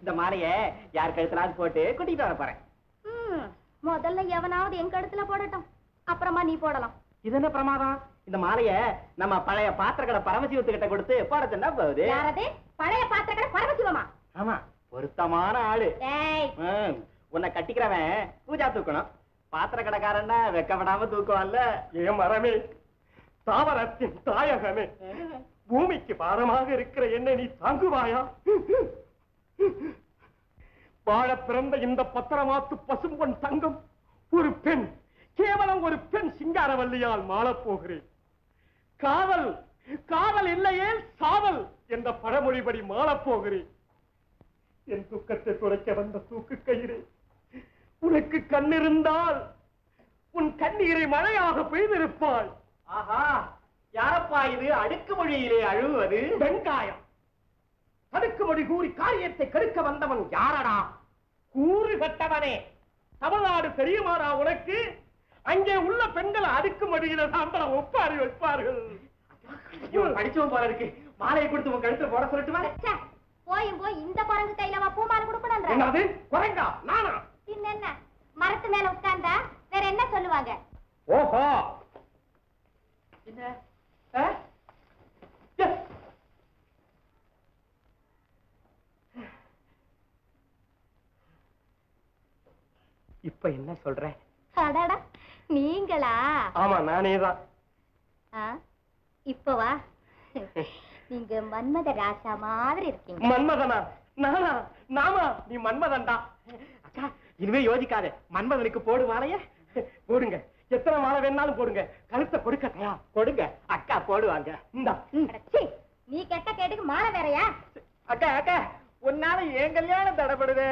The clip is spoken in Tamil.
இந்த மாலைய யார் கழுத்துலாவது போட்டு கூட்டிட்டு வர போறேன். முதல்ல எவனாவது என் கழுத்துல போடட்டும், அப்புறமா நீ போடலாம். இது என்ன பிரமாதம்? இந்த மாலைய நம்ம பழைய பாத்திரக்கடை பரமசிவத்துக்கிட்ட கொடுத்து போட சொன்னா போகுது. யாரது? பழைய பாத்திரக்கடை பரமசிவமா? ஆமா, பொருத்தமான ஆளு. உன்னை கட்டிக்கிறவன் பூஜா தூக்கணும், பாத்திர கடைக்காரன்னா வெக்கப்படாம தூக்குவான்ல. ஏன் மரமே, தாவரத்தின் தாயகமே, பூமிக்கு பாரமாக இருக்கிற என்ன நீ தாங்குவாயா? வாழ பிறந்த இந்த பத்திரமாத்து பசும்பொன் தங்கம் ஒரு பெண், கேவலம் ஒரு பெண் சிங்காரவல்லியால் மாளப் போகிறேன். காவல் காவல் இல்லையே சாவல் என்ற பழமொழிபடி மாளப் போகிறேன். என் துக்கத்தை துடைக்க வந்த தூக்கு கயிறு, உனக்கு கண்ணிருந்தால் உன் கண்ணீரை மழையாக பெய்திருப்பாய். ஆஹா, யாரப்பா இது அடுக்குமொழியிலே அழுவது? வெங்காயம். அடுக்குமொழி கூறி காரியத்தை கெடுக்க வந்தவன் யாரடா? கூறு கட்டவனே, தமிழ்நாடு தெரியுமாடா உனக்கு? அங்கே உள்ள பெண்கள் அடுக்குமொழியில தான் ஒப்பாரி வைப்பார்கள். படிச்சவன் போல இருக்கு. மாலையை கொடுத்து உன் கழுத்துல போட சொல்லட்டுமா? போயும் போய் இந்த குரங்கு கையிலவா பூமாலை கொடுக்கணும்? என்னது குரங்கா? நானா? என்ன மரத்து மேல உட்கார்ந்தா வேற என்ன சொல்லுவாங்க? ஓஹோ, என்ன இப்ப என்ன சொல்ற? அடடா, நீங்களா? ஆமா, நானேதான். இப்பவா? நீங்க மன்மத ராசா மாதிரி இருக்கீங்க. மன்மதனா? நானா? நாமா? நீ மன்மதன்டா. அக்கா, இனிமே யோசிக்காத, மன்மதனுக்கு போடு மாலைய. போடுங்க, எத்தனை மாலை வேணாலும் போடுங்க, கழுத்தை கொடுக்கட்டையா? கொடுங்க, அக்கா போடுவாங்க. இந்தா. நீ கெட்ட கேட்டுக்கு மாலை வேறையா? அக்கா அக்கா, உன்னால என் கல்யாணம் தடப்படுது.